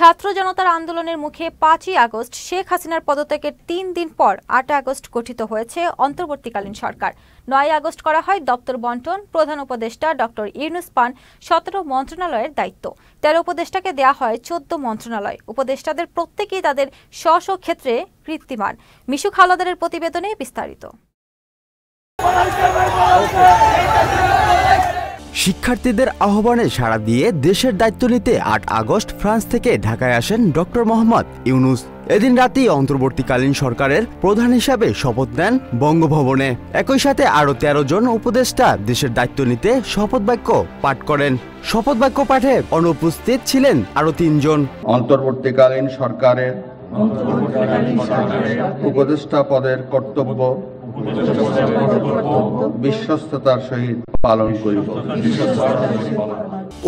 ছাত্র জনতার আন্দোলনের মুখে ৫ই আগস্ট শেখ হাসিনার পদত্যাগের ৩ দিন পর ৮ আগস্ট গঠিত হয়েছে অন্তর্বর্তীকালীন সরকার। ৯ আগস্ট করা হয় দপ্তর বন্টন। প্রধান উপদেষ্টা ডক্টর ইউনূস পান ১৭ মন্ত্রণালয়ের দায়িত্ব। ১৩ উপদেষ্টাকে দেয়া হয় ১৪ মন্ত্রণালয়। উপদেষ্টাদের প্রত্যেকেই তাদের স্ব ক্ষেত্রে কীর্তিমান। মিশুক হাওলাদারের প্রতিবেদনে বিস্তারিত। শিক্ষার্থীদের আহ্বানে সাড়া দিয়ে দেশের দায়িত্ব নিতে ৮ আগস্ট ফ্রান্স থেকে ঢাকায় আসেন ডক্টর মোহাম্মদ ইউনূস। এদিন রাতেই অন্তর্বর্তীকালীন সরকারের প্রধান হিসাবে শপথ নেন বঙ্গভবনে। একই সাথে আরও ১৩ জন উপদেষ্টা দেশের দায়িত্ব নিতে শপথ বাক্য পাঠ করেন। শপথ বাক্য পাঠে অনুপস্থিত ছিলেন আরও ৩ জন। অন্তর্বর্তীকালীন সরকারের উপদেষ্টা পদের কর্তব্য বিশ্বস্ততার সহিত পালন করিব।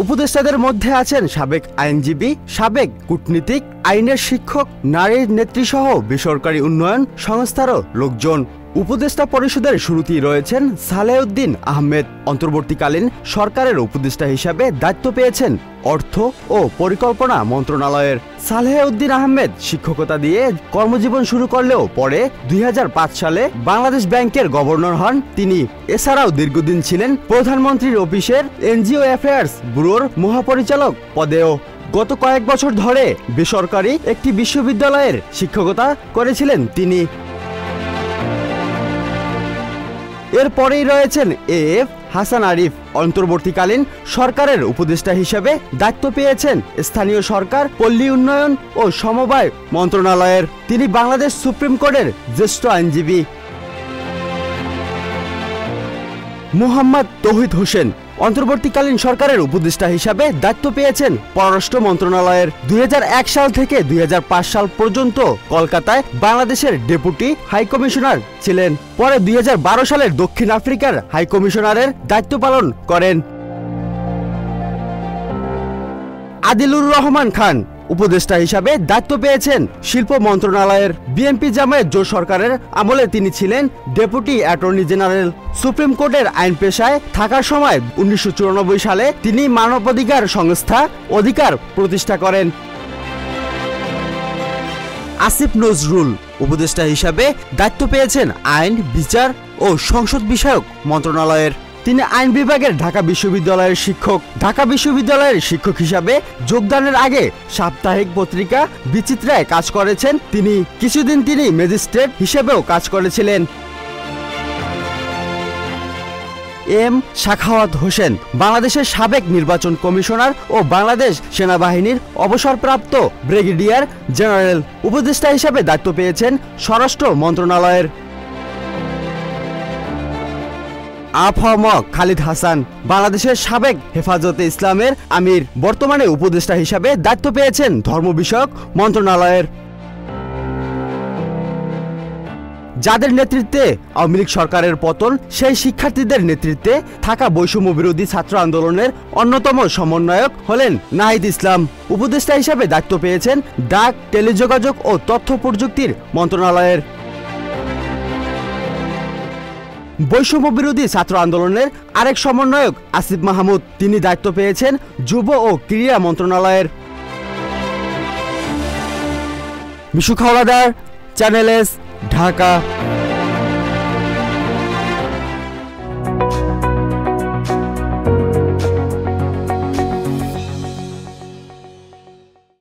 উপদেষ্টাদের মধ্যে আছেন সাবেক আইনজীবী, সাবেক কূটনীতিক, আইনের শিক্ষক, নারীর নেত্রী সহ বেসরকারি উন্নয়ন সংস্থারও লোকজন। উপদেষ্টা পরিষদের শুরুতেই রয়েছেন সালেহউদ্দিন আহমেদ। অন্তর্বর্তীকালীন সরকারের উপদেষ্টা হিসাবে দায়িত্ব পেয়েছেন অর্থ ও পরিকল্পনা মন্ত্রণালয়ের। সালেহউদ্দিন আহমেদ শিক্ষকতা দিয়ে কর্মজীবন শুরু করলেও পরে ২০০৫ সালে বাংলাদেশ ব্যাংকের গভর্নর হন তিনি। এছাড়াও দীর্ঘদিন ছিলেন প্রধানমন্ত্রীর অফিসের এনজিও অ্যাফেয়ার্স ব্যুরোর মহাপরিচালক পদেও। গত কয়েক বছর ধরে বেসরকারি একটি বিশ্ববিদ্যালয়ের শিক্ষকতা করেছিলেন তিনি। এরপরেই রয়েছেন এএফ হাসান আরিফ। অন্তর্বর্তীকালীন সরকারের উপদেষ্টা হিসেবে দায়িত্ব পেয়েছেন স্থানীয় সরকার, পল্লী উন্নয়ন ও সমবায় মন্ত্রণালয়ের। তিনি বাংলাদেশ সুপ্রিম কোর্টের জ্যেষ্ঠ আইনজীবী। মুহাম্মদ তৌহিদ হোসেন অন্তর্বর্তীকালীন সরকারের উপদেষ্টা হিসাবে দায়িত্ব পেয়েছেন পররাষ্ট্র মন্ত্রণালয়ের। ২০০১ সাল থেকে ২০০৫ সাল পর্যন্ত কলকাতায় বাংলাদেশের ডেপুটি হাইকমিশনার ছিলেন। পরে ২০১২ সালের দক্ষিণ আফ্রিকার হাইকমিশনারের দায়িত্ব পালন করেন। আদিলুর রহমান খান উপদেষ্টা হিসাবে দায়িত্ব পেয়েছেন শিল্প মন্ত্রণালয়ের। বিএনপি জামায়াত জোট সরকারের আমলে তিনি ছিলেন ডেপুটি অ্যাটর্নি জেনারেল। সুপ্রিম কোর্টের আইন পেশায় থাকার সময় ১৯৯৪ সালে তিনি মানবাধিকার সংস্থা অধিকার প্রতিষ্ঠা করেন। আসিফ নজরুল উপদেষ্টা হিসাবে দায়িত্ব পেয়েছেন আইন, বিচার ও সংসদ বিষয়ক মন্ত্রণালয়ের। তিনি আইন বিভাগের ঢাকা বিশ্ববিদ্যালয়ের শিক্ষক। ঢাকা বিশ্ববিদ্যালয়ের শিক্ষক হিসাবে যোগদানের আগে সাপ্তাহিক পত্রিকা বিচিত্রায় কাজ করেছেন তিনি। কিছুদিন তিনি ম্যাজিস্ট্রেট হিসেবেও কাজ করেছিলেন। এম সাখাওয়াত হোসেন বাংলাদেশের সাবেক নির্বাচন কমিশনার ও বাংলাদেশ সেনাবাহিনীর অবসরপ্রাপ্ত ব্রিগেডিয়ার জেনারেল। উপদেষ্টা হিসাবে দায়িত্ব পেয়েছেন স্বরাষ্ট্র মন্ত্রণালয়ের। আফম খালিদ হাসান বাংলাদেশের সাবেক হেফাজতে ইসলামের আমির। বর্তমানে উপদেষ্টা হিসাবে দায়িত্ব পেয়েছেন ধর্ম বিষয়ক মন্ত্রণালয়ের। যাদের নেতৃত্বে আওয়ামী লীগ সরকারের পতন, সেই শিক্ষার্থীদের নেতৃত্বে থাকা বৈষম্য বিরোধী ছাত্র আন্দোলনের অন্যতম সমন্বয়ক হলেন নাহিদ ইসলাম। উপদেষ্টা হিসাবে দায়িত্ব পেয়েছেন ডাক, টেলিযোগাযোগ ও তথ্য প্রযুক্তির মন্ত্রণালয়ের। বৈষম্য বিরোধী ছাত্র আন্দোলনের আরেক সমন্বয়ক আসিফ মাহমুদ। তিনি দায়িত্ব পেয়েছেন যুব ও ক্রীড়া মন্ত্রণালয়ের। মিশুক হাওলাদার, চ্যানেল এস, ঢাকা।